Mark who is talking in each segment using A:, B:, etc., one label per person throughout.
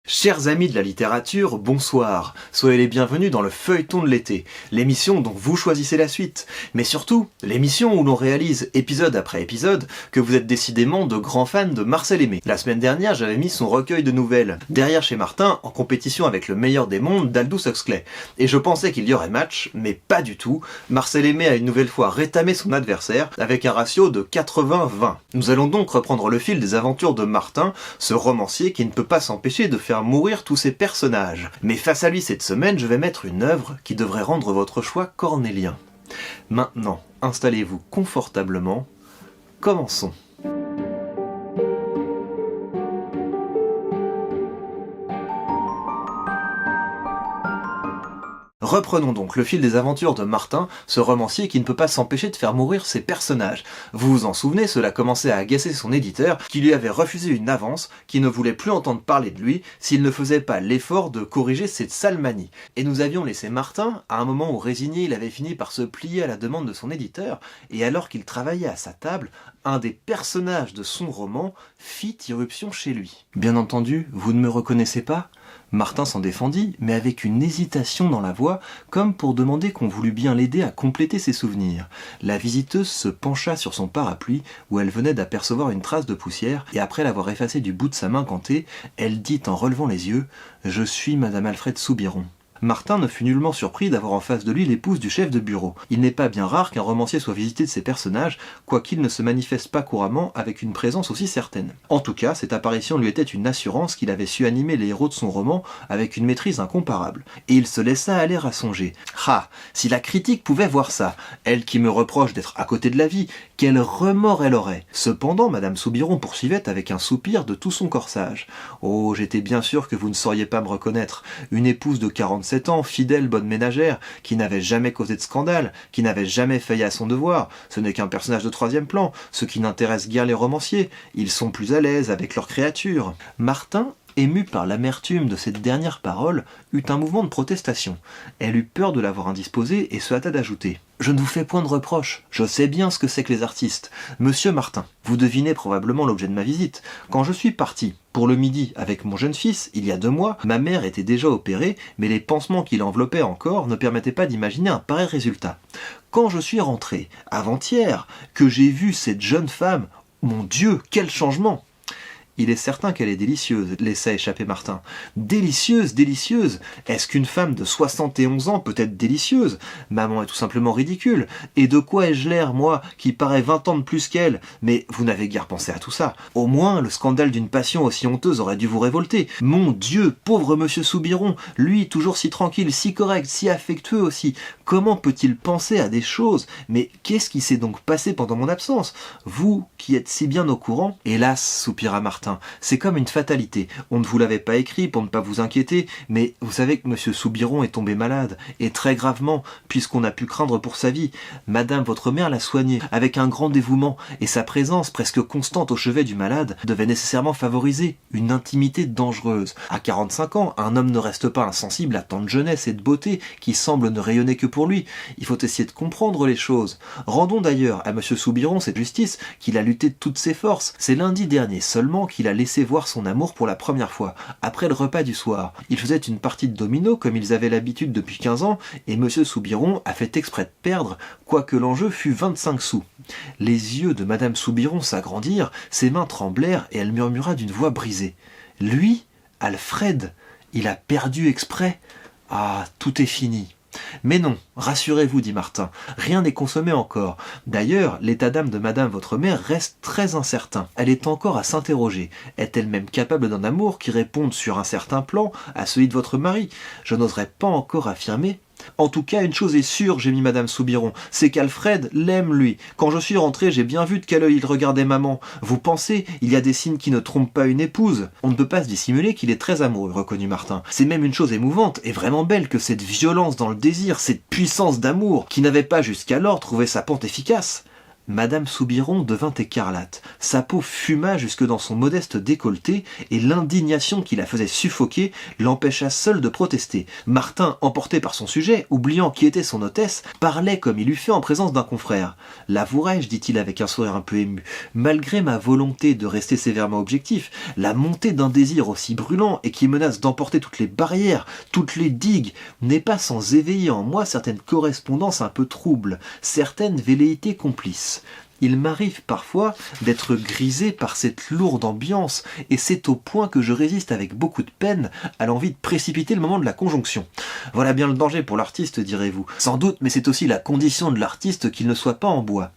A: Chers amis de la littérature, bonsoir. Soyez les bienvenus dans le feuilleton de l'été, l'émission dont vous choisissez la suite, mais surtout l'émission où l'on réalise épisode après épisode que vous êtes décidément de grands fans de Marcel Aimé. La semaine dernière, j'avais mis son recueil de nouvelles derrière chez Martin en compétition avec le meilleur des mondes d'Aldous Huxley, et je pensais qu'il y aurait match, mais pas du tout. Marcel Aimé a une nouvelle fois rétamé son adversaire avec un ratio de 80-20. Nous allons donc reprendre le fil des aventures de Martin, ce romancier qui ne peut pas s'empêcher de faire mourir tous ses personnages. Mais face à lui cette semaine, je vais mettre une œuvre qui devrait rendre votre choix cornélien. Maintenant, installez-vous confortablement. Commençons. Reprenons donc le fil des aventures de Martin, ce romancier qui ne peut pas s'empêcher de faire mourir ses personnages. Vous vous en souvenez, cela commençait à agacer son éditeur, qui lui avait refusé une avance, qui ne voulait plus entendre parler de lui, s'il ne faisait pas l'effort de corriger cette sale manie. Et nous avions laissé Martin, à un moment où résigné, il avait fini par se plier à la demande de son éditeur, et alors qu'il travaillait à sa table, un des personnages de son roman fit irruption chez lui. Bien entendu, vous ne me reconnaissez pas ? Martin s'en défendit, mais avec une hésitation dans la voix, comme pour demander qu'on voulût bien l'aider à compléter ses souvenirs. La visiteuse se pencha sur son parapluie, où elle venait d'apercevoir une trace de poussière, et après l'avoir effacée du bout de sa main gantée, elle dit en relevant les yeux « Je suis Madame Alfred Soubiron ». Martin ne fut nullement surpris d'avoir en face de lui l'épouse du chef de bureau. Il n'est pas bien rare qu'un romancier soit visité de ses personnages, quoiqu'il ne se manifeste pas couramment avec une présence aussi certaine. En tout cas, cette apparition lui était une assurance qu'il avait su animer les héros de son roman avec une maîtrise incomparable. Et il se laissa aller à songer. Ah, si la critique pouvait voir ça, elle qui me reproche d'être à côté de la vie, quel remords elle aurait. Cependant, Madame Soubiron poursuivait avec un soupir de tout son corsage. Oh, j'étais bien sûr que vous ne sauriez pas me reconnaître. Une épouse de 47 ans, fidèle bonne ménagère, qui n'avait jamais causé de scandale, qui n'avait jamais failli à son devoir, ce n'est qu'un personnage de troisième plan, ce qui n'intéresse guère les romanciers, ils sont plus à l'aise avec leurs créatures. Martin, ému par l'amertume de cette dernière parole, eut un mouvement de protestation. Elle eut peur de l'avoir indisposé et se hâta d'ajouter. « Je ne vous fais point de reproche, je sais bien ce que c'est que les artistes. Monsieur Martin, vous devinez probablement l'objet de ma visite. Quand je suis parti pour le midi avec mon jeune fils, il y a 2 mois, ma mère était déjà opérée, mais les pansements qui l'enveloppaient encore ne permettaient pas d'imaginer un pareil résultat. Quand je suis rentré, avant-hier, que j'ai vu cette jeune femme, mon Dieu, quel changement !» Il est certain qu'elle est délicieuse, laissa échapper Martin. Délicieuse, délicieuse. Est-ce qu'une femme de 71 ans peut être délicieuse ? Maman est tout simplement ridicule. Et de quoi ai-je l'air, moi, qui parais 20 ans de plus qu'elle ? Mais vous n'avez guère pensé à tout ça. Au moins, le scandale d'une passion aussi honteuse aurait dû vous révolter. Mon Dieu, pauvre monsieur Soubiron, lui, toujours si tranquille, si correct, si affectueux aussi. Comment peut-il penser à des choses ? Mais qu'est-ce qui s'est donc passé pendant mon absence ? Vous, qui êtes si bien au courant ? Hélas, soupira Martin. C'est comme une fatalité. On ne vous l'avait pas écrit pour ne pas vous inquiéter, mais vous savez que monsieur Soubiron est tombé malade, et très gravement, puisqu'on a pu craindre pour sa vie. Madame votre mère l'a soigné avec un grand dévouement, et sa présence presque constante au chevet du malade devait nécessairement favoriser une intimité dangereuse. À 45 ans, un homme ne reste pas insensible à tant de jeunesse et de beauté qui semblent ne rayonner que pour lui. Il faut essayer de comprendre les choses. Rendons d'ailleurs à monsieur Soubiron cette justice qu'il a lutté de toutes ses forces. C'est lundi dernier seulement qu'il a laissé voir son amour pour la première fois, après le repas du soir. Il faisait une partie de domino comme ils avaient l'habitude depuis 15 ans, et monsieur Soubiron a fait exprès de perdre, quoique l'enjeu fût 25 sous. Les yeux de madame Soubiron s'agrandirent, ses mains tremblèrent, et elle murmura d'une voix brisée. « Lui, Alfred, il a perdu exprès. Ah, tout est fini. » Mais non, rassurez-vous, dit Martin, rien n'est consommé encore. D'ailleurs, l'état d'âme de madame votre mère reste très incertain. Elle est encore à s'interroger. Est-elle même capable d'un amour qui réponde sur un certain plan à celui de votre mari ? Je n'oserais pas encore affirmer. En tout cas, une chose est sûre, gémit madame Soubiron, c'est qu'Alfred l'aime, lui. Quand je suis rentré, j'ai bien vu de quel œil il regardait maman. Vous pensez, il y a des signes qui ne trompent pas une épouse. On ne peut pas se dissimuler qu'il est très amoureux, reconnut Martin. C'est même une chose émouvante et vraiment belle que cette violence dans le désir, cette puissance d'amour, qui n'avait pas jusqu'alors trouvé sa pente efficace. Madame Soubiron devint écarlate, sa peau fuma jusque dans son modeste décolleté, et l'indignation qui la faisait suffoquer l'empêcha seule de protester. Martin, emporté par son sujet, oubliant qui était son hôtesse, parlait comme il eût fait en présence d'un confrère. « L'avouerai-je, dit-il avec un sourire un peu ému, malgré ma volonté de rester sévèrement objectif, la montée d'un désir aussi brûlant et qui menace d'emporter toutes les barrières, toutes les digues, n'est pas sans éveiller en moi certaines correspondances un peu troubles, certaines velléités complices. Il m'arrive parfois d'être grisé par cette lourde ambiance, et c'est au point que je résiste avec beaucoup de peine à l'envie de précipiter le moment de la conjonction. Voilà bien le danger pour l'artiste, direz-vous. Sans doute, mais c'est aussi la condition de l'artiste qu'il ne soit pas en bois.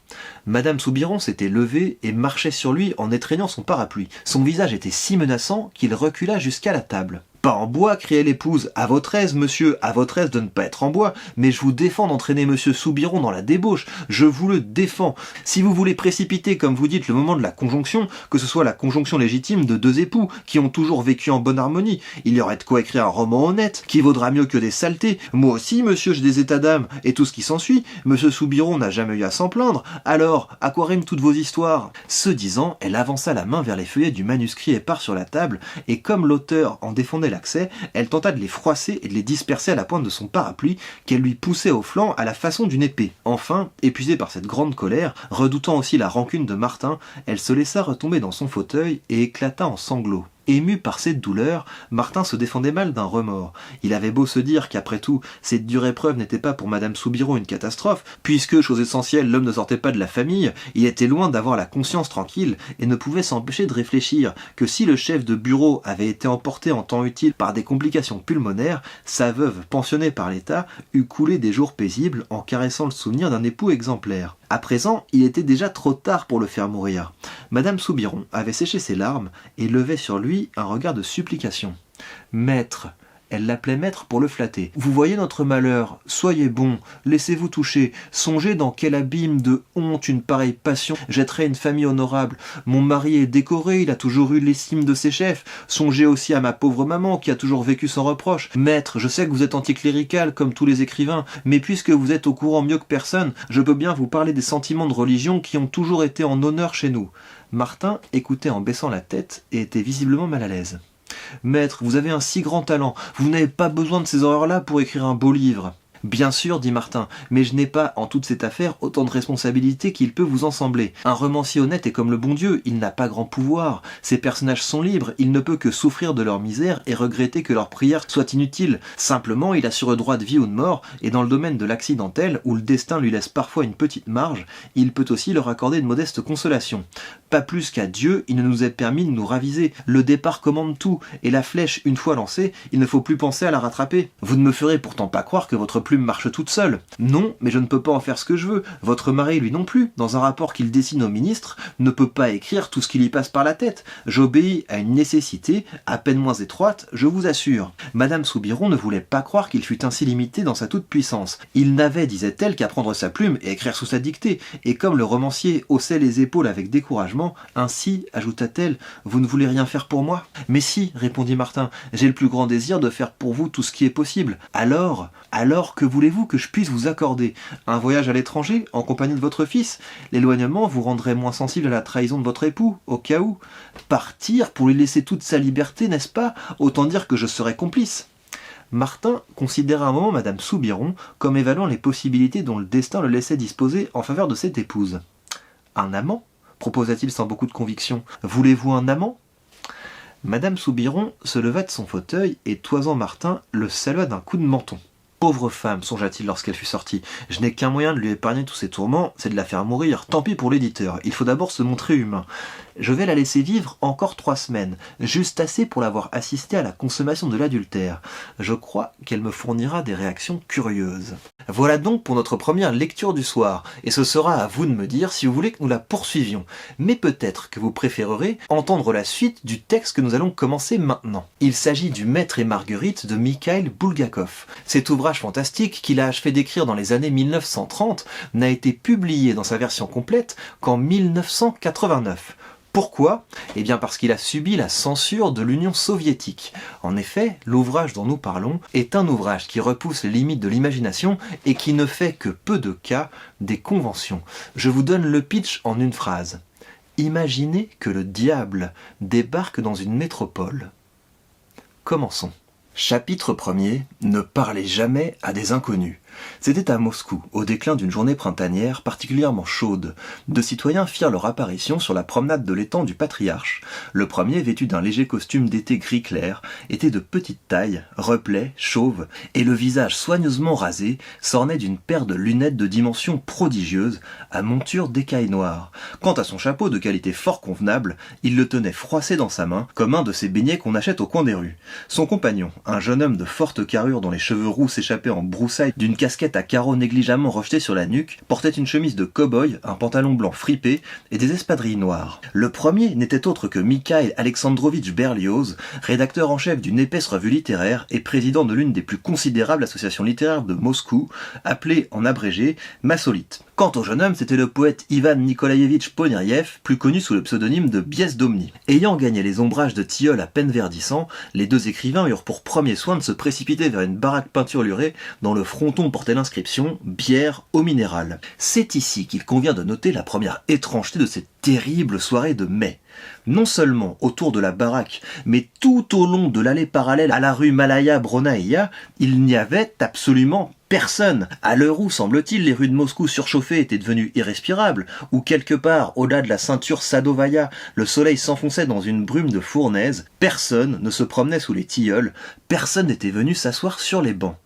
A: Madame Soubiron s'était levée et marchait sur lui en étreignant son parapluie. Son visage était si menaçant qu'il recula jusqu'à la table. « Pas en bois !» criait l'épouse. « À votre aise, monsieur, à votre aise de ne pas être en bois, mais je vous défends d'entraîner monsieur Soubiron dans la débauche, je vous le défends. Si vous voulez précipiter, comme vous dites, le moment de la conjonction, que ce soit la conjonction légitime de deux époux, qui ont toujours vécu en bonne harmonie, il y aurait de quoi écrire un roman honnête, qui vaudra mieux que des saletés. Moi aussi, monsieur, j'ai des états d'âme, et tout ce qui s'ensuit, monsieur Soubiron n'a jamais eu à s'en plaindre, alors, à quoi riment toutes vos histoires ?» Ce disant, elle avança la main vers les feuillets du manuscrit épars sur la table, et comme l'auteur en défendait l'accès, elle tenta de les froisser et de les disperser à la pointe de son parapluie qu'elle lui poussait au flanc à la façon d'une épée. Enfin, épuisée par cette grande colère, redoutant aussi la rancune de Martin, elle se laissa retomber dans son fauteuil et éclata en sanglots. Ému par cette douleur, Martin se défendait mal d'un remords. Il avait beau se dire qu'après tout, cette dure épreuve n'était pas pour Madame Soubiron une catastrophe, puisque, chose essentielle, l'homme ne sortait pas de la famille, il était loin d'avoir la conscience tranquille et ne pouvait s'empêcher de réfléchir que si le chef de bureau avait été emporté en temps utile par des complications pulmonaires, sa veuve, pensionnée par l'État, eût coulé des jours paisibles en caressant le souvenir d'un époux exemplaire. À présent, il était déjà trop tard pour le faire mourir. Madame Soubiron avait séché ses larmes et levait sur lui un regard de supplication. « Maître !» Elle l'appelait maître pour le flatter. « Vous voyez notre malheur, soyez bon, laissez-vous toucher, songez dans quel abîme de honte une pareille passion jetterait une famille honorable. Mon mari est décoré, il a toujours eu l'estime de ses chefs. Songez aussi à ma pauvre maman qui a toujours vécu sans reproche. Maître, je sais que vous êtes anticlérical comme tous les écrivains, mais puisque vous êtes au courant mieux que personne, je peux bien vous parler des sentiments de religion qui ont toujours été en honneur chez nous. » Martin écoutait en baissant la tête et était visiblement mal à l'aise. « Maître, vous avez un si grand talent, vous n'avez pas besoin de ces horreurs-là pour écrire un beau livre. » « Bien sûr, dit Martin, mais je n'ai pas, en toute cette affaire, autant de responsabilités qu'il peut vous en sembler. Un romancier honnête est comme le bon Dieu, il n'a pas grand pouvoir. Ses personnages sont libres, il ne peut que souffrir de leur misère et regretter que leurs prières soient inutiles. Simplement, il assure le droit de vie ou de mort, et dans le domaine de l'accidentel, où le destin lui laisse parfois une petite marge, il peut aussi leur accorder de modestes consolations. Pas plus qu'à Dieu, il ne nous est permis de nous raviser. Le départ commande tout, et la flèche, une fois lancée, il ne faut plus penser à la rattraper. Vous ne me ferez pourtant pas croire que votre plume marche toute seule. Non, mais je ne peux pas en faire ce que je veux. Votre mari, lui non plus, dans un rapport qu'il dessine au ministre, ne peut pas écrire tout ce qui lui passe par la tête. J'obéis à une nécessité, à peine moins étroite, je vous assure. Madame Soubiron ne voulait pas croire qu'il fût ainsi limité dans sa toute-puissance. Il n'avait, disait-elle, qu'à prendre sa plume et écrire sous sa dictée, et comme le romancier haussait les épaules avec découragement, ainsi, ajouta-t-elle, vous ne voulez rien faire pour moi? Mais si, répondit Martin, j'ai le plus grand désir de faire pour vous tout ce qui est possible. Alors, que voulez-vous que je puisse vous accorder? Un voyage à l'étranger, en compagnie de votre fils? L'éloignement vous rendrait moins sensible à la trahison de votre époux, au cas où. Partir pour lui laisser toute sa liberté, n'est-ce pas? Autant dire que je serais complice. Martin considéra un moment Madame Soubiron comme évaluant les possibilités dont le destin le laissait disposer en faveur de cette épouse. Un amant? Proposa-t-il sans beaucoup de conviction. Voulez-vous un amant? Madame Soubiron se leva de son fauteuil et, toisant Martin, le salua d'un coup de menton. Pauvre femme, songea-t-il lorsqu'elle fut sortie. Je n'ai qu'un moyen de lui épargner tous ses tourments, c'est de la faire mourir. Tant pis pour l'éditeur, il faut d'abord se montrer humain. Je vais la laisser vivre encore 3 semaines, juste assez pour l'avoir assistée à la consommation de l'adultère. Je crois qu'elle me fournira des réactions curieuses. Voilà donc pour notre première lecture du soir, et ce sera à vous de me dire si vous voulez que nous la poursuivions. Mais peut-être que vous préférerez entendre la suite du texte que nous allons commencer maintenant. Il s'agit du Maître et Marguerite de Mikhaïl Bulgakov. Cet ouvrage fantastique qu'il a achevé d'écrire dans les années 1930 n'a été publié dans sa version complète qu'en 1989. Pourquoi ? Eh bien parce qu'il a subi la censure de l'Union soviétique. En effet, l'ouvrage dont nous parlons est un ouvrage qui repousse les limites de l'imagination et qui ne fait que peu de cas des conventions. Je vous donne le pitch en une phrase. Imaginez que le diable débarque dans une métropole. Commençons. Chapitre 1er. Ne parlez jamais à des inconnus. C'était à Moscou, au déclin d'une journée printanière particulièrement chaude. Deux citoyens firent leur apparition sur la promenade de l'étang du Patriarche. Le premier, vêtu d'un léger costume d'été gris clair, était de petite taille, replet, chauve, et le visage soigneusement rasé s'ornait d'une paire de lunettes de dimension prodigieuse, à monture d'écaille noire. Quant à son chapeau de qualité fort convenable, il le tenait froissé dans sa main, comme un de ces beignets qu'on achète au coin des rues. Son compagnon, un jeune homme de forte carrure dont les cheveux roux s'échappaient en broussailles d'une casquette à carreaux négligemment rejetée sur la nuque, portait une chemise de cow-boy, un pantalon blanc fripé et des espadrilles noires. Le premier n'était autre que Mikhail Alexandrovitch Berlioz, rédacteur en chef d'une épaisse revue littéraire et président de l'une des plus considérables associations littéraires de Moscou, appelée en abrégé Massolite. Quant au jeune homme, c'était le poète Ivan Nikolaïevitch Poniriev, plus connu sous le pseudonyme de Biesdomni. Ayant gagné les ombrages de tilleuls à peine verdissants, les deux écrivains eurent pour premier soin de se précipiter vers une baraque peinturlurée dont le fronton portait l'inscription « Bière au minéral ». C'est ici qu'il convient de noter la première étrangeté de cette terrible soirée de mai. Non seulement autour de la baraque, mais tout au long de l'allée parallèle à la rue Malaya Bronaïa, il n'y avait absolument personne. À l'heure où, semble-t-il, les rues de Moscou surchauffées étaient devenues irrespirables, où quelque part, au-delà de la ceinture Sadovaya, le soleil s'enfonçait dans une brume de fournaise, personne ne se promenait sous les tilleuls, personne n'était venu s'asseoir sur les bancs.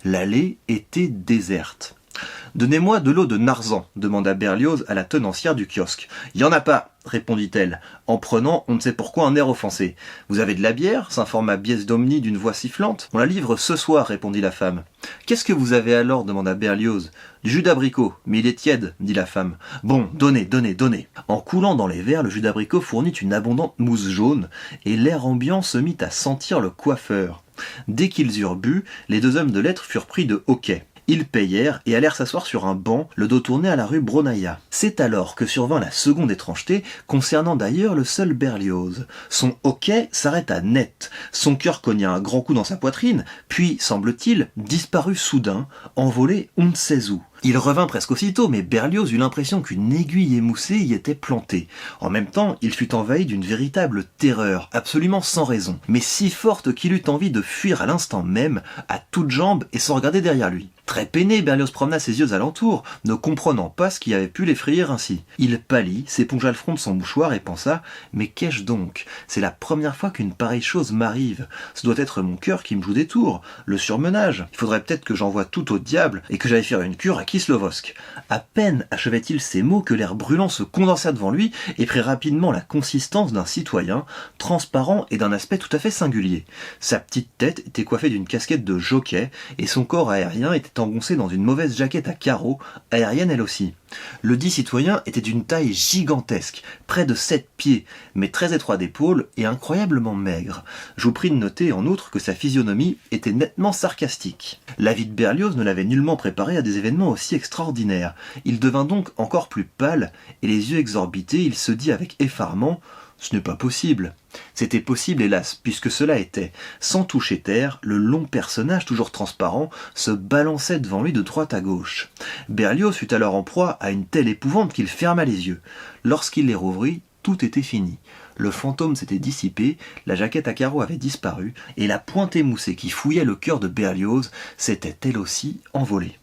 A: L'allée était déserte. « Donnez-moi de l'eau de Narzan » demanda Berlioz à la tenancière du kiosque. « Y en a pas » répondit-elle, en prenant on ne sait pourquoi un air offensé. « Vous avez de la bière » s'informa Biesdomni d'une voix sifflante. « On la livre ce soir » répondit la femme. « Qu'est-ce que vous avez alors » demanda Berlioz. « Du jus d'abricot, mais il est tiède » dit la femme. « Bon, donnez, donnez, donnez » En coulant dans les verres, le jus d'abricot fournit une abondante mousse jaune, et l'air ambiant se mit à sentir le coiffeur. Dès qu'ils eurent bu, les deux hommes de lettres furent pris de hoquet. Ils payèrent et allèrent s'asseoir sur un banc, le dos tourné à la rue Bronaïa. C'est alors que survint la seconde étrangeté, concernant d'ailleurs le seul Berlioz. Son hoquet s'arrêta net, son cœur cogna un grand coup dans sa poitrine, puis, semble-t-il, disparut soudain, envolé on ne sait où. Il revint presque aussitôt, mais Berlioz eut l'impression qu'une aiguille émoussée y était plantée. En même temps, il fut envahi d'une véritable terreur, absolument sans raison, mais si forte qu'il eut envie de fuir à l'instant même, à toutes jambes et sans regarder derrière lui. Très peiné, Berlioz promena ses yeux alentour, ne comprenant pas ce qui avait pu l'effrayer ainsi. Il pâlit, s'épongea le front de son mouchoir et pensa « Mais qu'ai-je donc ? C'est la première fois qu'une pareille chose m'arrive. Ce doit être mon cœur qui me joue des tours, le surmenage. Il faudrait peut-être que j'envoie tout au diable et que j'aille faire une cure à Kislovodsk. » À peine achevait-il ces mots que l'air brûlant se condensa devant lui et prit rapidement la consistance d'un citoyen, transparent et d'un aspect tout à fait singulier. Sa petite tête était coiffée d'une casquette de jockey et son corps aérien était engoncé dans une mauvaise jaquette à carreaux, aérienne elle aussi. Le dit citoyen était d'une taille gigantesque, près de 7 pieds, mais très étroit d'épaules et incroyablement maigre. Je vous prie de noter en outre que sa physionomie était nettement sarcastique. La vie de Berlioz ne l'avait nullement préparé à des événements aussi extraordinaires. Il devint donc encore plus pâle, et les yeux exorbités, il se dit avec effarement « Ce n'est pas possible !» C'était possible, hélas, puisque cela était. Sans toucher terre, le long personnage, toujours transparent, se balançait devant lui de droite à gauche. Berlioz fut alors en proie à une telle épouvante qu'il ferma les yeux. Lorsqu'il les rouvrit, tout était fini. Le fantôme s'était dissipé, la jaquette à carreaux avait disparu, et la pointe émoussée qui fouillait le cœur de Berlioz s'était elle aussi envolée.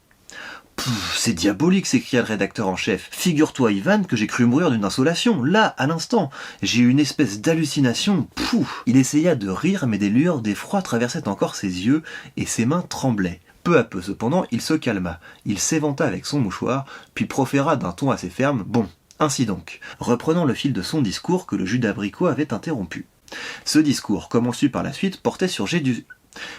A: « C'est diabolique !» s'écria le rédacteur en chef. « Figure-toi, Ivan, que j'ai cru mourir d'une insolation, là, à l'instant. J'ai eu une espèce d'hallucination. Pouf !» Il essaya de rire, mais des lueurs d'effroi traversaient encore ses yeux, et ses mains tremblaient. Peu à peu, cependant, il se calma. Il s'éventa avec son mouchoir, puis proféra d'un ton assez ferme « Bon, ainsi donc », reprenant le fil de son discours que le jus d'abricot avait interrompu. Ce discours, comme on sut par la suite, portait sur Jésus.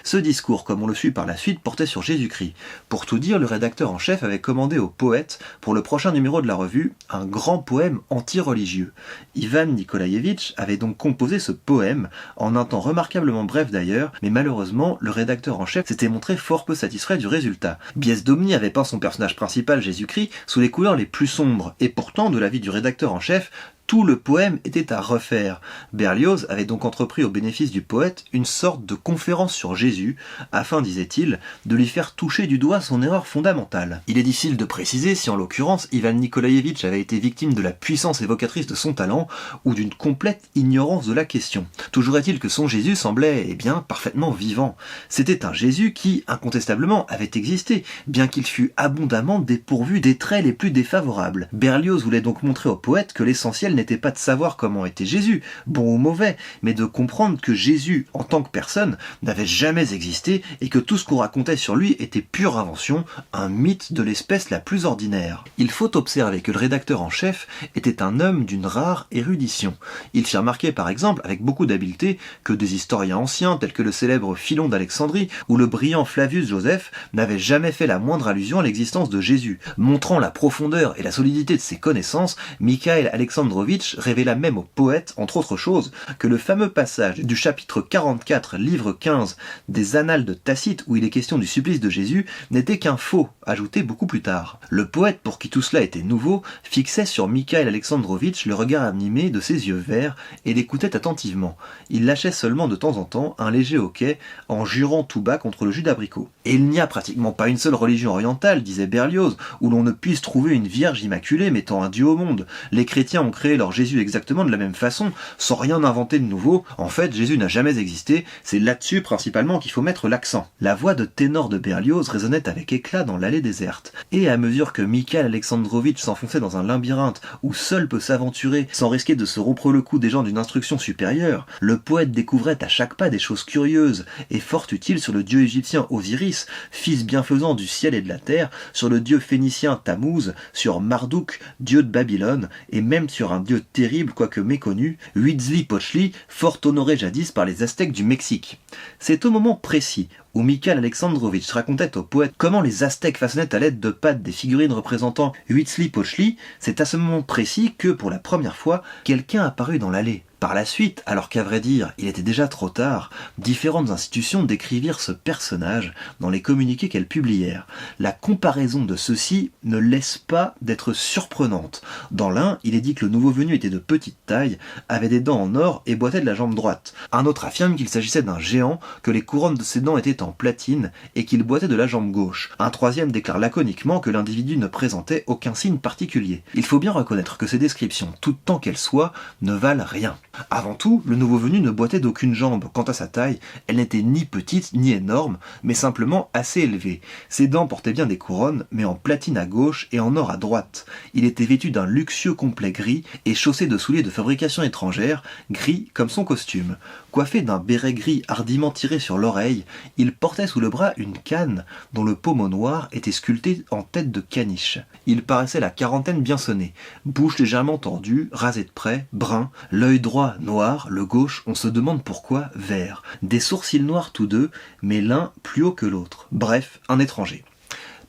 A: Ce discours, comme on le suit par la suite, portait sur Jésus-Christ. Pour tout dire, le rédacteur en chef avait commandé au poète, pour le prochain numéro de la revue, un grand poème anti-religieux. Ivan Nikolaïevitch avait donc composé ce poème, en un temps remarquablement bref d'ailleurs, mais malheureusement, le rédacteur en chef s'était montré fort peu satisfait du résultat. Biesdomni avait peint son personnage principal, Jésus-Christ, sous les couleurs les plus sombres, et pourtant, de l'avis du rédacteur en chef, Tout le poème était à refaire. Berlioz avait donc entrepris au bénéfice du poète une sorte de conférence sur Jésus, afin, disait-il, de lui faire toucher du doigt son erreur fondamentale. Il est difficile de préciser si en l'occurrence Ivan Nikolaïevitch avait été victime de la puissance évocatrice de son talent ou d'une complète ignorance de la question. Toujours est-il que son Jésus semblait, parfaitement vivant. C'était un Jésus qui, incontestablement, avait existé, bien qu'il fût abondamment dépourvu des traits les plus défavorables. Berlioz voulait donc montrer au poète que l'essentiel n'était pas de savoir comment était Jésus, bon ou mauvais, mais de comprendre que Jésus, en tant que personne, n'avait jamais existé et que tout ce qu'on racontait sur lui était pure invention, un mythe de l'espèce la plus ordinaire. Il faut observer que le rédacteur en chef était un homme d'une rare érudition. Il fit remarquer par exemple, avec beaucoup d'habileté, que des historiens anciens tels que le célèbre Philon d'Alexandrie ou le brillant Flavius Joseph n'avaient jamais fait la moindre allusion à l'existence de Jésus. Montrant la profondeur et la solidité de ses connaissances, Mikhail Alexandrovitch révéla même au poète, entre autres choses, que le fameux passage du chapitre 44, livre 15 des Annales de Tacite, où il est question du supplice de Jésus, n'était qu'un faux, ajouté beaucoup plus tard. Le poète, pour qui tout cela était nouveau, fixait sur Mikhail Alexandrovitch le regard animé de ses yeux verts et l'écoutait attentivement. Il lâchait seulement de temps en temps un léger hoquet en jurant tout bas contre le jus d'abricot. Et il n'y a pratiquement pas une seule religion orientale, disait Berlioz, où l'on ne puisse trouver une vierge immaculée mettant un dieu au monde. Les chrétiens ont créé leur Jésus exactement de la même façon, sans rien inventer de nouveau. En fait, Jésus n'a jamais existé, c'est là-dessus principalement qu'il faut mettre l'accent. La voix de ténor de Berlioz résonnait avec éclat dans l'allée déserte. Et à mesure que Mikhail Alexandrovitch s'enfonçait dans un labyrinthe où seul peut s'aventurer sans risquer de se rompre le cou des gens d'une instruction supérieure, le poète découvrait à chaque pas des choses curieuses et fort utiles sur le dieu égyptien Osiris, fils bienfaisant du ciel et de la terre, sur le dieu phénicien Tammuz, sur Marduk, dieu de Babylone, et même sur un dieu terrible quoique méconnu, Huitzli-Pochli, fort honoré jadis par les Aztèques du Mexique. C'est au moment précis où Mikhail Alexandrovitch racontait au poète comment les Aztèques façonnaient à l'aide de pattes des figurines représentant Huitzli-Pochli, c'est à ce moment précis que, pour la première fois, quelqu'un apparut dans l'allée. Par la suite, alors qu'à vrai dire, il était déjà trop tard, différentes institutions décrivirent ce personnage dans les communiqués qu'elles publièrent. La comparaison de ceux-ci ne laisse pas d'être surprenante. Dans l'un, il est dit que le nouveau venu était de petite taille, avait des dents en or et boitait de la jambe droite. Un autre affirme qu'il s'agissait d'un géant, que les couronnes de ses dents étaient en platine et qu'il boitait de la jambe gauche. Un troisième déclare laconiquement que l'individu ne présentait aucun signe particulier. Il faut bien reconnaître que ces descriptions, toutes tant qu'elles soient, ne valent rien. Avant tout, le nouveau venu ne boitait d'aucune jambe. Quant à sa taille, elle n'était ni petite ni énorme, mais simplement assez élevée. Ses dents portaient bien des couronnes, mais en platine à gauche et en or à droite. Il était vêtu d'un luxueux complet gris et chaussé de souliers de fabrication étrangère, gris comme son costume. Coiffé d'un béret gris hardiment tiré sur l'oreille, il portait sous le bras une canne dont le pommeau noir était sculpté en tête de caniche. Il paraissait la quarantaine bien sonnée, bouche légèrement tordue, rasée de près, brun, l'œil droit noir, le gauche, on se demande pourquoi, vert. Des sourcils noirs tous deux, mais l'un plus haut que l'autre. Bref, un étranger.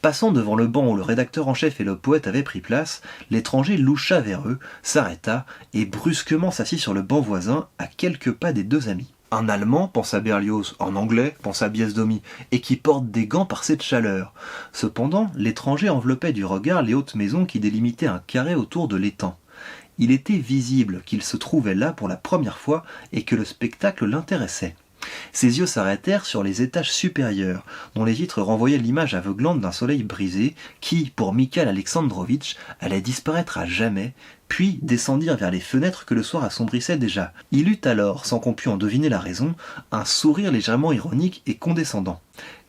A: Passant devant le banc où le rédacteur en chef et le poète avaient pris place, l'étranger loucha vers eux, s'arrêta et brusquement s'assit sur le banc voisin, à quelques pas des deux amis. Un Allemand, pensa Berlioz, en anglais, pensa Biasdomi, et qui porte des gants par cette chaleur. Cependant, l'étranger enveloppait du regard les hautes maisons qui délimitaient un carré autour de l'étang. Il était visible qu'il se trouvait là pour la première fois et que le spectacle l'intéressait. Ses yeux s'arrêtèrent sur les étages supérieurs, dont les vitres renvoyaient l'image aveuglante d'un soleil brisé qui, pour Mikhail Alexandrovitch, allait disparaître à jamais, puis descendirent vers les fenêtres que le soir assombrissait déjà. Il eut alors, sans qu'on pût en deviner la raison, un sourire légèrement ironique et condescendant.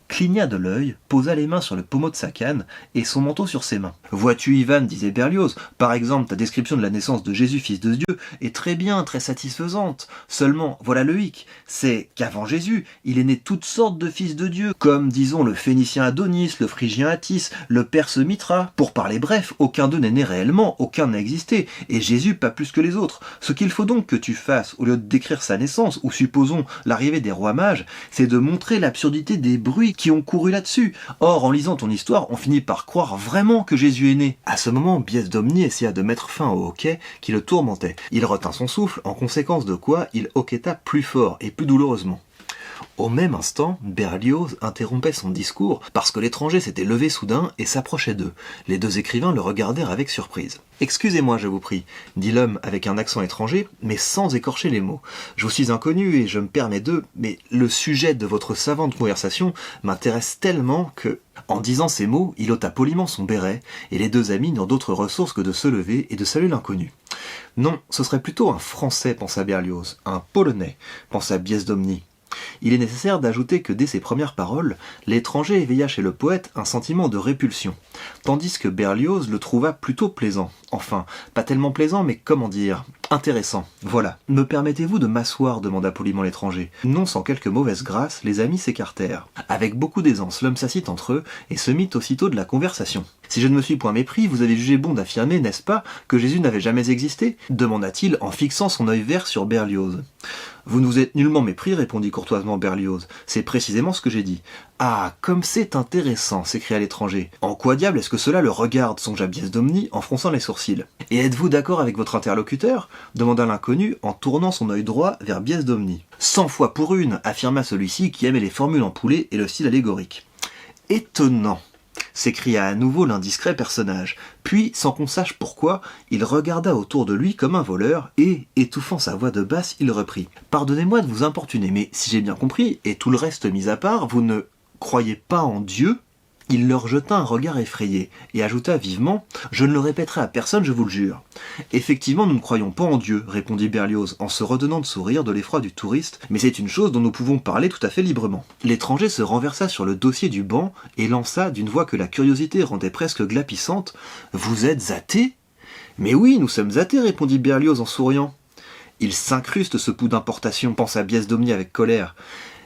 A: Cligna de l'œil, posa les mains sur le pommeau de sa canne et son manteau sur ses mains. « Vois-tu, Ivan, disait Berlioz, par exemple, ta description de la naissance de Jésus, fils de Dieu, est très bien, très satisfaisante. Seulement, voilà le hic, c'est qu'avant Jésus, il est né toutes sortes de fils de Dieu, comme, disons, le Phénicien Adonis, le Phrygien Attis, le Perse Mithra. Pour parler bref, aucun d'eux n'est né réellement, aucun n'a existé, et Jésus pas plus que les autres. Ce qu'il faut donc que tu fasses, au lieu de décrire sa naissance, ou supposons l'arrivée des rois mages, c'est de montrer l'absurdité des bruits qui ont couru là-dessus. Or, en lisant ton histoire, on finit par croire vraiment que Jésus est né. » À ce moment, Biasdomni essaya de mettre fin au hoquet qui le tourmentait. Il retint son souffle, en conséquence de quoi il hoqueta plus fort et plus douloureusement. Au même instant, Berlioz interrompait son discours parce que l'étranger s'était levé soudain et s'approchait d'eux. Les deux écrivains le regardèrent avec surprise. « Excusez-moi, je vous prie, » dit l'homme avec un accent étranger, mais sans écorcher les mots. « Je vous suis inconnu et je me permets mais le sujet de votre savante conversation m'intéresse tellement que... » En disant ces mots, il ôta poliment son béret, et les deux amis n'eurent d'autre ressource que de se lever et de saluer l'inconnu. « Non, ce serait plutôt un Français, pensa Berlioz, un Polonais, pensa Biesdomni. » Il est nécessaire d'ajouter que dès ses premières paroles, l'étranger éveilla chez le poète un sentiment de répulsion, tandis que Berlioz le trouva plutôt plaisant. Enfin, pas tellement plaisant, mais comment dire, intéressant. Voilà. « Me permettez-vous de m'asseoir » demanda poliment l'étranger. Non sans quelque mauvaise grâce, les amis s'écartèrent. Avec beaucoup d'aisance, l'homme s'assit entre eux et se mit aussitôt de la conversation. « Si je ne me suis point mépris, vous avez jugé bon d'affirmer, n'est-ce pas, que Jésus n'avait jamais existé ?» demanda-t-il en fixant son œil vert sur Berlioz. « Vous ne vous êtes nullement mépris, répondit courtoisement Berlioz. C'est précisément ce que j'ai dit. »« Ah, comme c'est intéressant !» s'écria l'étranger. « En quoi diable est-ce que cela le regarde ?» songea Biesdomni en fronçant les sourcils. « Et êtes-vous d'accord avec votre interlocuteur ?» demanda l'inconnu en tournant son œil droit vers Biesdomni. « 100 fois pour une !» affirma celui-ci qui aimait les formules emploulées et le style allégorique. « Étonnant !» s'écria à nouveau l'indiscret personnage. Puis, sans qu'on sache pourquoi, il regarda autour de lui comme un voleur et, étouffant sa voix de basse, il reprit. « Pardonnez-moi de vous importuner, mais si j'ai bien compris, et tout le reste mis à part, vous ne croyez pas en Dieu ?» Il leur jeta un regard effrayé, et ajouta vivement « Je ne le répéterai à personne, je vous le jure. » « Effectivement, nous ne croyons pas en Dieu, » répondit Berlioz, en se redonnant de sourire de l'effroi du touriste, « mais c'est une chose dont nous pouvons parler tout à fait librement. » L'étranger se renversa sur le dossier du banc, et lança, d'une voix que la curiosité rendait presque glapissante, « Vous êtes athée ?»« Mais oui, nous sommes athées, » répondit Berlioz en souriant. « Il s'incruste ce pouls d'importation, pensa Biesdomni avec colère.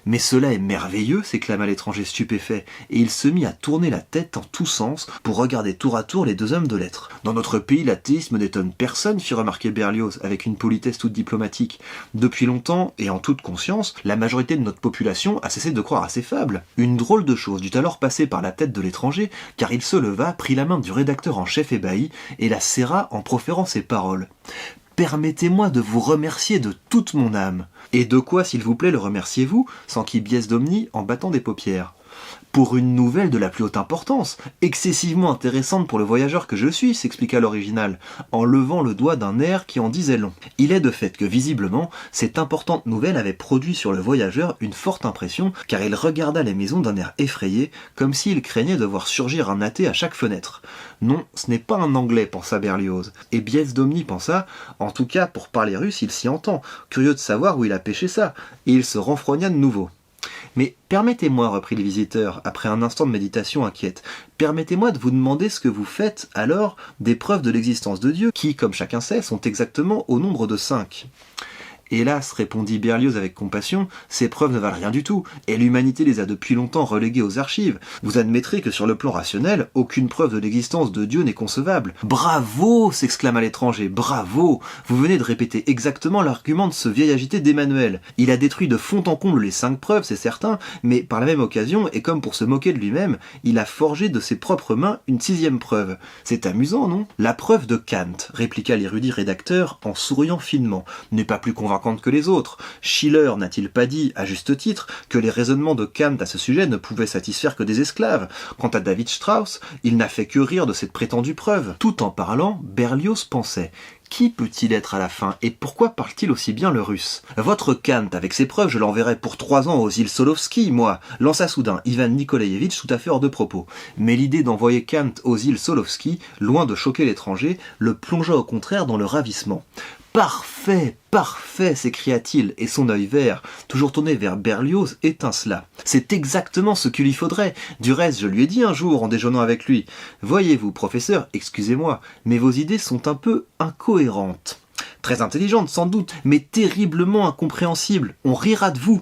A: « Mais cela est merveilleux !» s'éclama l'étranger stupéfait, et il se mit à tourner la tête en tous sens pour regarder tour à tour les deux hommes de lettres. « Dans notre pays, l'athéisme n'étonne personne, » fit remarquer Berlioz avec une politesse toute diplomatique. « Depuis longtemps, et en toute conscience, la majorité de notre population a cessé de croire à ces fables. » Une drôle de chose dut alors passer par la tête de l'étranger, car il se leva, prit la main du rédacteur en chef ébahi, et la serra en proférant ces paroles. « Permettez-moi de vous remercier de toute mon âme. » « Et de quoi, s'il vous plaît, le remerciez-vous » s'enquit Biesdomni en battant des paupières. « Pour une nouvelle de la plus haute importance, excessivement intéressante pour le voyageur que je suis, » s'expliqua l'original, en levant le doigt d'un air qui en disait long. Il est de fait que, visiblement, cette importante nouvelle avait produit sur le voyageur une forte impression, car il regarda les maisons d'un air effrayé, comme s'il craignait de voir surgir un athée à chaque fenêtre. Non, ce n'est pas un Anglais, pensa Berlioz. Et Biesdomni pensa, en tout cas, pour parler russe, il s'y entend, curieux de savoir où il a pêché ça, et il se renfrogna de nouveau. « Mais permettez-moi, reprit le visiteur, après un instant de méditation inquiète, permettez-moi de vous demander ce que vous faites, alors, des preuves de l'existence de Dieu, qui, comme chacun sait, sont exactement au nombre de 5. » Hélas, répondit Berlioz avec compassion, ces preuves ne valent rien du tout, et l'humanité les a depuis longtemps reléguées aux archives. Vous admettrez que sur le plan rationnel, aucune preuve de l'existence de Dieu n'est concevable. Bravo s'exclama l'étranger, bravo. Vous venez de répéter exactement l'argument de ce vieil agité d'Emmanuel. Il a détruit de fond en comble les 5 preuves, c'est certain, mais par la même occasion, et comme pour se moquer de lui-même, il a forgé de ses propres mains une 6e preuve. C'est amusant, non? La preuve de Kant, répliqua l'érudit rédacteur en souriant finement, n'est pas plus convaincante que les autres. Schiller n'a-t-il pas dit, à juste titre, que les raisonnements de Kant à ce sujet ne pouvaient satisfaire que des esclaves? Quant à David Strauss, il n'a fait que rire de cette prétendue preuve. Tout en parlant, Berlioz pensait: qui peut-il être à la fin, et pourquoi parle-t-il aussi bien le russe? Votre Kant, avec ses preuves, je l'enverrai pour 3 ans aux îles Solovski, moi, lança soudain Ivan Nikolaïevitch tout à fait hors de propos. Mais l'idée d'envoyer Kant aux îles Solovski, loin de choquer l'étranger, le plongea au contraire dans le ravissement. Parfait, parfait, s'écria-t-il, et son œil vert, toujours tourné vers Berlioz, étincela. C'est exactement ce qu'il lui faudrait. Du reste, je lui ai dit un jour en déjeunant avec lui. Voyez-vous, professeur, excusez-moi, mais vos idées sont un peu incohérentes. Très intelligentes, sans doute, mais terriblement incompréhensibles. On rira de vous.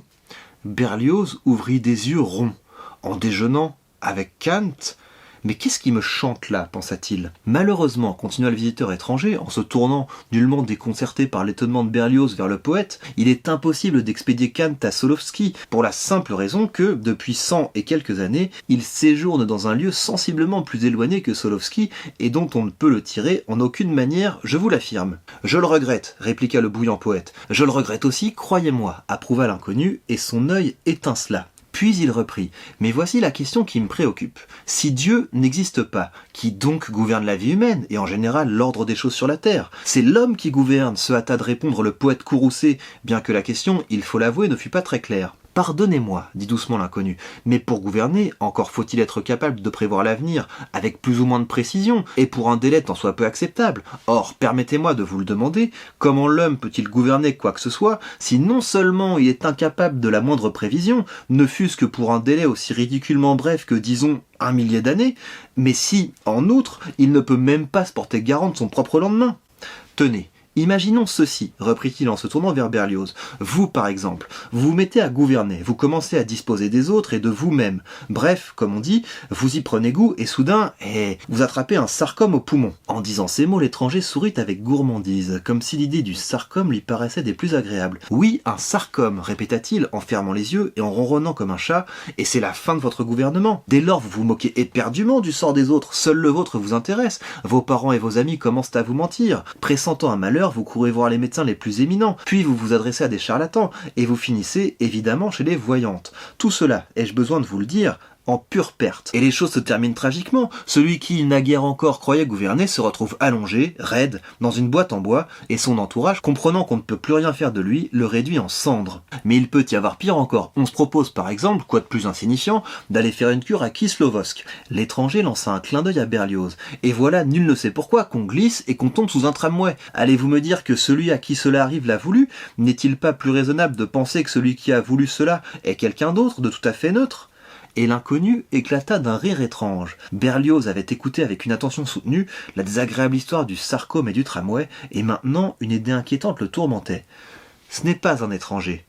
A: Berlioz ouvrit des yeux ronds. En déjeunant avec Kant? Mais qu'est-ce qui me chante là, pensa-t-il. Malheureusement, continua le visiteur étranger, en se tournant, nullement déconcerté par l'étonnement de Berlioz vers le poète, il est impossible d'expédier Kant à Solovski, pour la simple raison que, depuis 100 et quelques années, il séjourne dans un lieu sensiblement plus éloigné que Solovski, et dont on ne peut le tirer en aucune manière, je vous l'affirme. Je le regrette, répliqua le bouillant poète. Je le regrette aussi, croyez-moi, approuva l'inconnu, et son œil étincela. Puis il reprit, mais voici la question qui me préoccupe. Si Dieu n'existe pas, qui donc gouverne la vie humaine, et en général l'ordre des choses sur la terre? C'est l'homme qui gouverne, se hâta de répondre le poète courroucé, bien que la question, il faut l'avouer, ne fut pas très claire. Pardonnez-moi, dit doucement l'inconnu, mais pour gouverner, encore faut-il être capable de prévoir l'avenir, avec plus ou moins de précision, et pour un délai tant soit peu acceptable. Or, permettez-moi de vous le demander, comment l'homme peut-il gouverner quoi que ce soit, si non seulement il est incapable de la moindre prévision, ne fût-ce que pour un délai aussi ridiculement bref que, disons, 1 millier d'années, mais si, en outre, il ne peut même pas se porter garant de son propre lendemain? Tenez, imaginons ceci, reprit-il en se tournant vers Berlioz. Vous, par exemple, vous vous mettez à gouverner, vous commencez à disposer des autres et de vous-même. Bref, comme on dit, vous y prenez goût et soudain, vous attrapez un sarcome au poumon. En disant ces mots, l'étranger sourit avec gourmandise, comme si l'idée du sarcome lui paraissait des plus agréables. Oui, un sarcome, répéta-t-il en fermant les yeux et en ronronnant comme un chat, et c'est la fin de votre gouvernement. Dès lors, vous vous moquez éperdument du sort des autres, seul le vôtre vous intéresse. Vos parents et vos amis commencent à vous mentir. Pressentant un malheur, vous courez voir les médecins les plus éminents, puis vous vous adressez à des charlatans, et vous finissez évidemment chez les voyantes. Tout cela, ai-je besoin de vous le dire, en pure perte. Et les choses se terminent tragiquement. Celui qui, naguère encore, croyait gouverner se retrouve allongé, raide, dans une boîte en bois, et son entourage, comprenant qu'on ne peut plus rien faire de lui, le réduit en cendres. Mais il peut y avoir pire encore. On se propose par exemple, quoi de plus insignifiant, d'aller faire une cure à Kislovodsk. L'étranger lança un clin d'œil à Berlioz. Et voilà, nul ne sait pourquoi, qu'on glisse et qu'on tombe sous un tramway. Allez-vous me dire que celui à qui cela arrive l'a voulu? N'est-il pas plus raisonnable de penser que celui qui a voulu cela est quelqu'un d'autre, de tout à fait neutre? Et l'inconnu éclata d'un rire étrange. Berlioz avait écouté avec une attention soutenue la désagréable histoire du sarcome et du tramway, et maintenant une idée inquiétante le tourmentait. Ce n'est pas un étranger,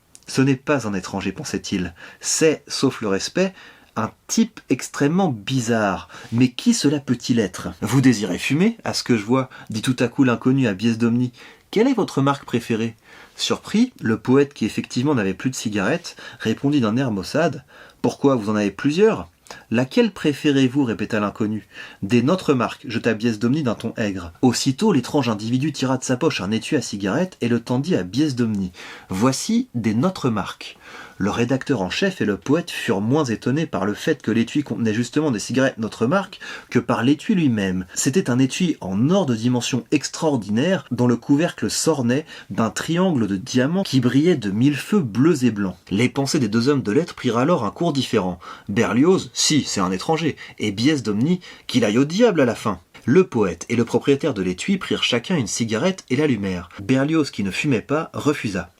A: pensait-il. C'est, sauf le respect, un type extrêmement bizarre. Mais qui cela peut-il être? Vous désirez fumer, à ce que je vois, dit tout à coup l'inconnu à Biesdomni. Quelle est votre marque préférée? Surpris, le poète, qui effectivement n'avait plus de cigarette, répondit d'un air maussade. Pourquoi, vous en avez plusieurs? Laquelle préférez-vous? Répéta l'inconnu. Des notre marque, jeta Biesdomni d'un ton aigre. Aussitôt, l'étrange individu tira de sa poche un étui à cigarette et le tendit à Biesdomni. Voici des notre marque. Le rédacteur en chef et le poète furent moins étonnés par le fait que l'étui contenait justement des cigarettes notre marque que par l'étui lui-même. C'était un étui en or de dimension extraordinaire dont le couvercle s'ornait d'un triangle de diamants qui brillait de 1000 feux bleus et blancs. Les pensées des deux hommes de lettres prirent alors un cours différent. Berlioz, si, c'est un étranger, et Biesdomni, qu'il aille au diable à la fin. Le poète et le propriétaire de l'étui prirent chacun une cigarette et l'allumèrent. Berlioz, qui ne fumait pas, refusa.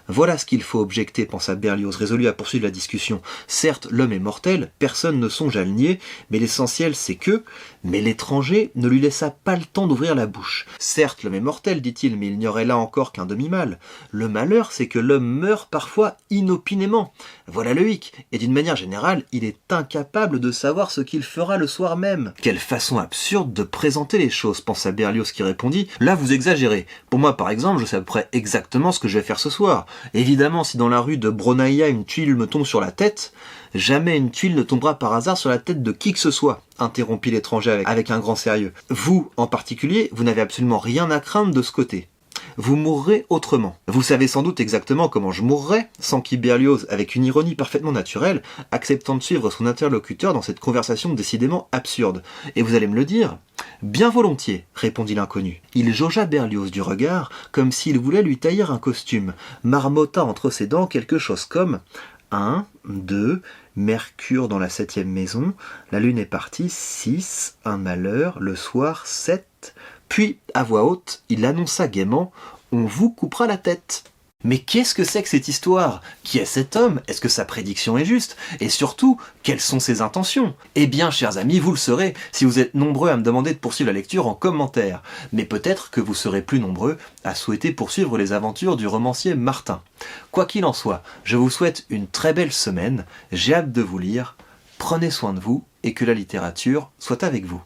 A: Voilà ce qu'il faut objecter, pensa Berlioz, résolu à poursuivre la discussion. Certes, l'homme est mortel, personne ne songe à le nier, mais l'essentiel c'est que... Mais l'étranger ne lui laissa pas le temps d'ouvrir la bouche. Certes, l'homme est mortel, dit-il, mais il n'y aurait là encore qu'un demi-mal. Le malheur, c'est que l'homme meurt parfois inopinément. Voilà le hic, et d'une manière générale, il est incapable de savoir ce qu'il fera le soir même. Quelle façon absurde de présenter les choses, pensa Berlioz, qui répondit. Là, vous exagérez. Pour moi, par exemple, je sais à peu près exactement ce que je vais faire ce soir. Évidemment, si dans la rue de Bronaïa une tuile me tombe sur la tête, jamais une tuile ne tombera par hasard sur la tête de qui que ce soit, interrompit l'étranger avec un grand sérieux. Vous, en particulier, vous n'avez absolument rien à craindre de ce côté. Vous mourrez autrement. Vous savez sans doute exactement comment je mourrai, s'enquit Berlioz avec une ironie parfaitement naturelle, acceptant de suivre son interlocuteur dans cette conversation décidément absurde. Et vous allez me le dire? Bien volontiers, répondit l'inconnu. Il jaugea Berlioz du regard, comme s'il voulait lui tailler un costume, marmotta entre ses dents quelque chose comme 1, 2, Mercure dans la 7e maison, la lune est partie, 6, un malheur, le soir, 7... Puis, à voix haute, il annonça gaiement « On vous coupera la tête ». Mais qu'est-ce que c'est que cette histoire? Qui est cet homme? Est-ce que sa prédiction est juste? Et surtout, quelles sont ses intentions? Eh bien, chers amis, vous le saurez si vous êtes nombreux à me demander de poursuivre la lecture en commentaire. Mais peut-être que vous serez plus nombreux à souhaiter poursuivre les aventures du romancier Martin. Quoi qu'il en soit, je vous souhaite une très belle semaine, j'ai hâte de vous lire, prenez soin de vous et que la littérature soit avec vous.